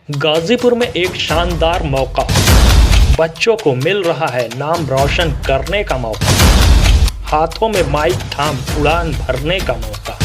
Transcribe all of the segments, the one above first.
गाजीपुर में एक शानदार मौका, बच्चों को मिल रहा है नाम रोशन करने का मौका, हाथों में माइक थाम उड़ान भरने का मौका।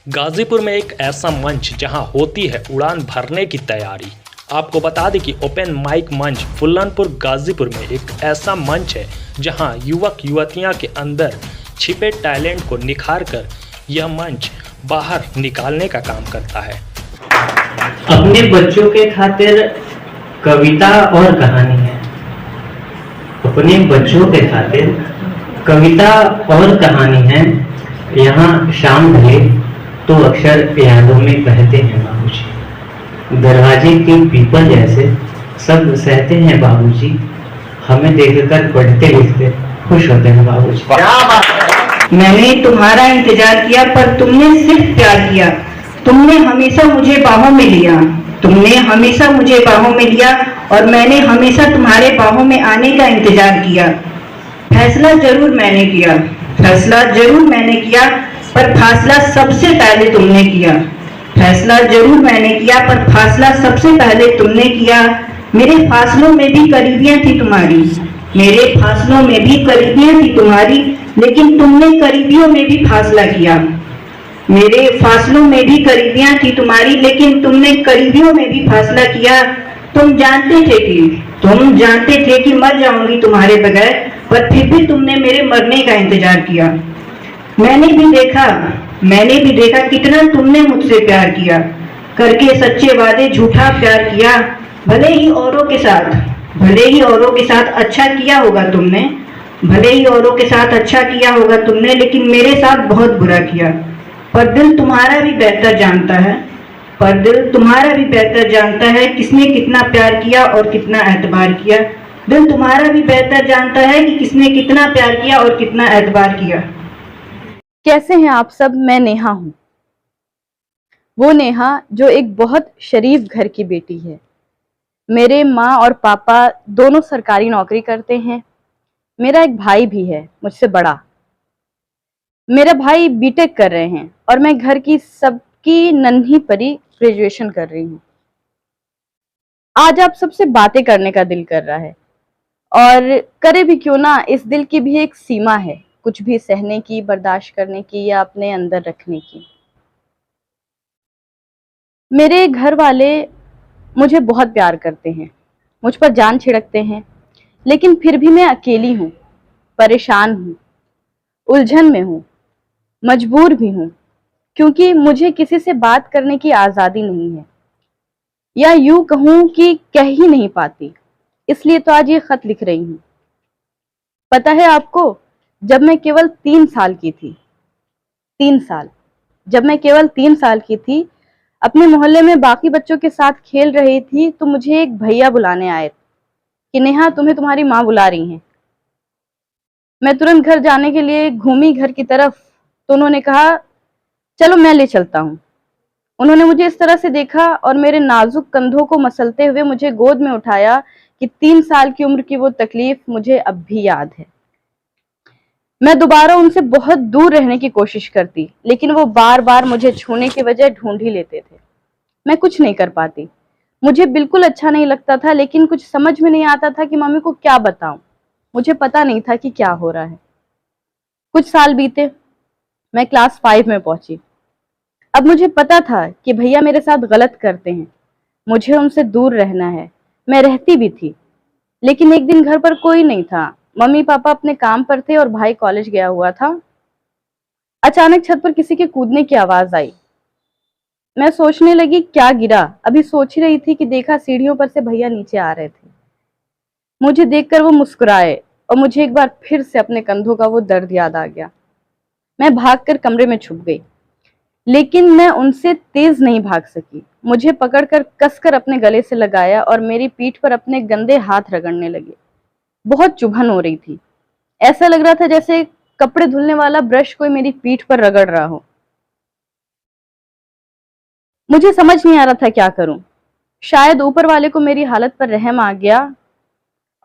गाजीपुर में एक ऐसा मंच जहां होती है उड़ान भरने की तैयारी। आपको बता दें कि ओपन माइक मंच फुल्लनपुर गाजीपुर में एक ऐसा मंच है जहां युवक युवतियां के अंदर छिपे टैलेंट को निखार कर यह मंच बाहर निकालने का काम करता है। अपने बच्चों के खातिर कविता और कहानी है। अपने बच्चों के खातिर कविता और कहानी है। यहाँ शाम ढले तो अक्षर यादों में बहते हैं बाबूजी। दरवाजे के पीपल जैसे सब सहते हैं बाबूजी। हमें देखकर पढ़ते लिखते खुश होते हैं बाबूजी। मैंने तुम्हारा इंतजार किया पर तुमने सिर्फ प्यार किया। तुमने हमेशा मुझे बाहों में लिया। तुमने हमेशा मुझे बाहों में लिया और मैंने हमेशा तुम्हारे बाहों में आने का इंतजार किया। फैसला जरूर मैंने किया, फैसला जरूर मैंने किया, पर फासला सबसे पहले तुमने किया। फैसला जरूर मैंने किया पर फासला सबसे पहले तुमने किया। मेरे फासलों में भी करीबियां थी तुम्हारी, मेरे फासलों में भी करीबियां थी तुम्हारी, लेकिन तुमने करीबियों में भी फासला किया। मेरे फासलों में भी करीबियां थी तुम्हारी, लेकिन तुमने करीबियों में भी फासला किया। तुम जानते थे कि मर जाऊंगी तुम्हारे बगैर, पर फिर भी तुमने मेरे मरने का इंतजार किया। मैंने भी देखा कितना तुमने मुझसे प्यार किया, करके सच्चे वादे झूठा प्यार किया। भले ही औरों के साथ अच्छा किया होगा तुमने, भले ही औरों के साथ अच्छा किया होगा तुमने, लेकिन मेरे साथ बहुत बुरा किया। पर दिल तुम्हारा भी बेहतर जानता है किसने कितना प्यार किया और कितना एतबार किया। दिल तुम्हारा भी बेहतर जानता है कि किसने कितना प्यार किया और कितना एतबार किया। कैसे हैं आप सब? मैं नेहा हूँ, वो नेहा जो एक बहुत शरीफ घर की बेटी है। मेरे माँ और पापा दोनों सरकारी नौकरी करते हैं। मेरा एक भाई भी है मुझसे बड़ा। मेरा भाई बीटेक कर रहे हैं और मैं घर की सबकी नन्ही परी ग्रेजुएशन कर रही हूँ। आज आप सबसे बातें करने का दिल कर रहा है, और करे भी क्यों ना, इस दिल की भी एक सीमा है, कुछ भी सहने की, बर्दाश्त करने की या अपने अंदर रखने की। मेरे घर वाले मुझे बहुत प्यार करते हैं, मुझ पर जान छिड़कते हैं, लेकिन फिर भी मैं अकेली हूँ, परेशान हूँ, उलझन में हूँ, मजबूर भी हूँ, क्योंकि मुझे किसी से बात करने की आज़ादी नहीं है, या यूं कहूँ कि कह ही नहीं पाती। इसलिए तो आज ये खत लिख रही हूँ। पता है आपको, जब मैं केवल 3 साल की थी, 3 साल, जब मैं केवल 3 साल की थी, अपने मोहल्ले में बाकी बच्चों के साथ खेल रही थी, तो मुझे एक भैया बुलाने आए कि नेहा, तुम्हें तुम्हारी माँ बुला रही हैं। मैं तुरंत घर जाने के लिए घूमी घर की तरफ, तो उन्होंने कहा चलो मैं ले चलता हूँ। उन्होंने मुझे इस तरह से देखा और मेरे नाजुक कंधों को मसलते हुए मुझे गोद में उठाया कि 3 साल की उम्र की वो तकलीफ मुझे अब भी याद है। मैं दोबारा उनसे बहुत दूर रहने की कोशिश करती, लेकिन वो बार बार मुझे छूने की वजह ढूंढ ही लेते थे। मैं कुछ नहीं कर पाती। मुझे बिल्कुल अच्छा नहीं लगता था, लेकिन कुछ समझ में नहीं आता था कि मम्मी को क्या बताऊं। मुझे पता नहीं था कि क्या हो रहा है। कुछ साल बीते, मैं क्लास 5 में पहुंची। अब मुझे पता था कि भैया मेरे साथ गलत करते हैं, मुझे उनसे दूर रहना है। मैं रहती भी थी, लेकिन एक दिन घर पर कोई नहीं था। मम्मी पापा अपने काम पर थे और भाई कॉलेज गया हुआ था। अचानक छत पर किसी के कूदने की आवाज आई। मैं सोचने लगी क्या गिरा। अभी सोच ही रही थी कि देखा सीढ़ियों पर से भैया नीचे आ रहे थे। मुझे देखकर वो मुस्कुराए और मुझे एक बार फिर से अपने कंधों का वो दर्द याद आ गया। मैं भागकर कमरे में छुप गई, लेकिन मैं उनसे तेज नहीं भाग सकी। मुझे पकड़कर कसकर अपने गले से लगाया और मेरी पीठ पर अपने गंदे हाथ रगड़ने लगे। बहुत चुभन हो रही थी। ऐसा लग रहा था जैसे कपड़े धुलने वाला ब्रश कोई मेरी पीठ पर रगड़ रहा हो। मुझे समझ नहीं आ रहा था क्या करूं। शायद ऊपर वाले को मेरी हालत पर रहम आ गया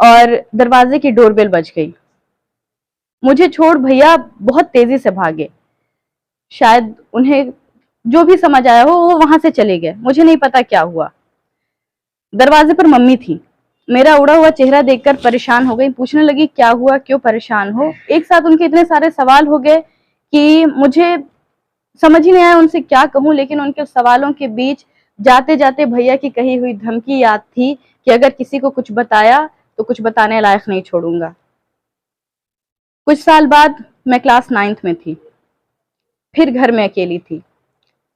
और दरवाजे की डोरबेल बज गई। मुझे छोड़ भैया बहुत तेजी से भागे। शायद उन्हें जो भी समझ आया हो वो वहां से चले गए, मुझे नहीं पता क्या हुआ। दरवाजे पर मम्मी थी। मेरा उड़ा हुआ चेहरा देखकर परेशान हो गई, पूछने लगी क्या हुआ, क्यों परेशान हो। एक साथ उनके इतने सारे सवाल हो गए कि मुझे समझ ही नहीं आया उनसे क्या कहूं, लेकिन उनके सवालों के बीच जाते जाते भैया की कही हुई धमकी याद थी कि अगर किसी को कुछ बताया तो कुछ बताने लायक नहीं छोड़ूंगा। कुछ साल बाद मैं क्लास 9th में थी, फिर घर में अकेली थी,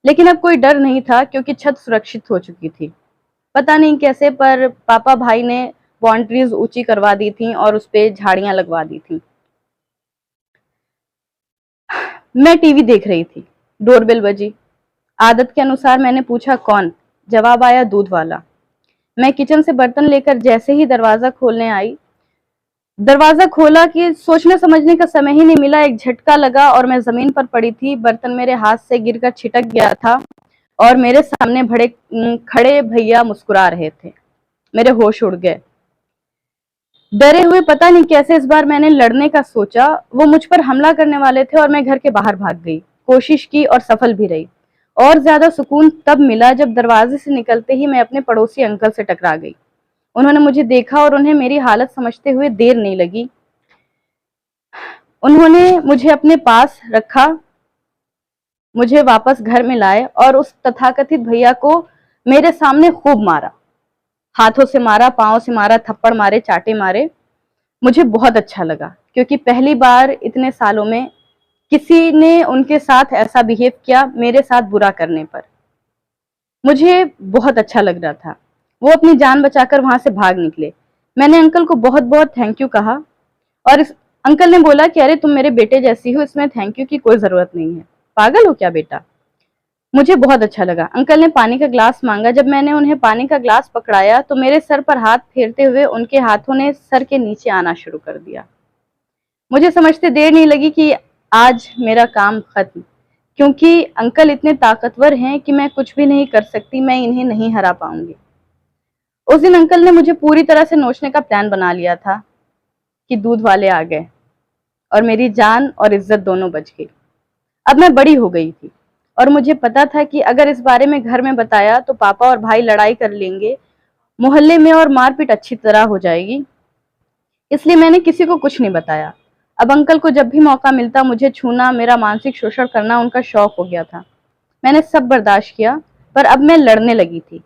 लेकिन अब कोई डर नहीं था क्योंकि छत सुरक्षित हो चुकी थी। पता नहीं कैसे पर पापा भाई ने बाउंड्रीज ऊंची करवा दी थी और उस पे झाड़ियां लगवा दी थी। मैं टीवी देख रही थी, डोरबेल बजी। आदत के अनुसार मैंने पूछा कौन। जवाब आया दूध वाला। मैं किचन से बर्तन लेकर जैसे ही दरवाजा खोलने आई, दरवाजा खोला कि सोचने समझने का समय ही नहीं मिला, एक झटका लगा और मैं जमीन पर पड़ी थी। बर्तन मेरे हाथ से गिरकर छिटक गया था और मेरे सामने खड़े भैया मुस्कुरा रहे थे। मेरे होश उड़ गए। डरे हुए पता नहीं कैसे इस बार मैंने लड़ने का सोचा। वो मुझ पर हमला करने वाले थे और मैं घर के बाहर भाग गई। कोशिश की और सफल भी रही। और ज्यादा सुकून तब मिला जब दरवाजे से निकलते ही मैं अपने पड़ोसी अंकल से टकरा गई। उन्होंने मुझे देखा और उन्हें मेरी हालत समझते हुए देर नहीं लगी। उन्होंने मुझे अपने पास रखा, मुझे वापस घर में लाए और उस तथाकथित भैया को मेरे सामने खूब मारा। हाथों से मारा, पांव से मारा, थप्पड़ मारे, चाटे मारे। मुझे बहुत अच्छा लगा क्योंकि पहली बार इतने सालों में किसी ने उनके साथ ऐसा बिहेव किया मेरे साथ बुरा करने पर। मुझे बहुत अच्छा लग रहा था। वो अपनी जान बचाकर वहां से भाग निकले। मैंने अंकल को बहुत बहुत थैंक यू कहा और इस अंकल ने बोला कि अरे तुम मेरे बेटे जैसी हो, इसमें थैंक यू की कोई जरूरत नहीं है, पागल हो क्या बेटा। मुझे बहुत अच्छा लगा। अंकल ने पानी का ग्लास मांगा। जब मैंने उन्हें पानी का ग्लास पकड़ाया तो मेरे सर पर हाथ फेरते हुए उनके हाथों ने सर के नीचे आना शुरू कर दिया। मुझे समझते देर नहीं लगी कि आज मेरा काम खत्म, क्योंकि अंकल इतने ताकतवर हैं कि मैं कुछ भी नहीं कर सकती, मैं इन्हें नहीं हरा पाऊंगी। उस दिन अंकल ने मुझे पूरी तरह से नोचने का प्लान बना लिया था कि दूध वाले आ गए और मेरी जान और इज्जत दोनों बच गई। अब मैं बड़ी हो गई थी और मुझे पता था कि अगर इस बारे में घर में बताया तो पापा और भाई लड़ाई कर लेंगे मोहल्ले में और मारपीट अच्छी तरह हो जाएगी। इसलिए मैंने किसी को कुछ नहीं बताया। अब अंकल को जब भी मौका मिलता मुझे छूना, मेरा मानसिक शोषण करना उनका शौक हो गया था। मैंने सब बर्दाश्त किया, पर अब मैं लड़ने लगी थी।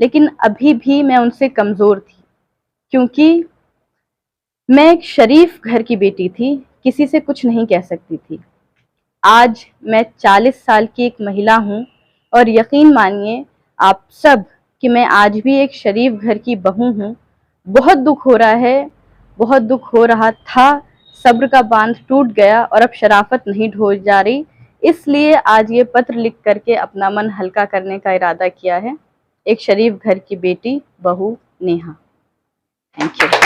लेकिन अभी भी मैं उनसे कमजोर थी, क्योंकि मैं एक शरीफ घर की बेटी थी, किसी से कुछ नहीं कह सकती थी। आज मैं 40 साल की एक महिला हूं और यकीन मानिए आप सब कि मैं आज भी एक शरीफ घर की बहू हूं। बहुत दुख हो रहा है, बहुत दुख हो रहा था। सब्र का बांध टूट गया और अब शराफत नहीं ढो जा रही। इसलिए आज ये पत्र लिख करके अपना मन हल्का करने का इरादा किया है। एक शरीफ घर की बेटी, बहू नेहा। Thank you.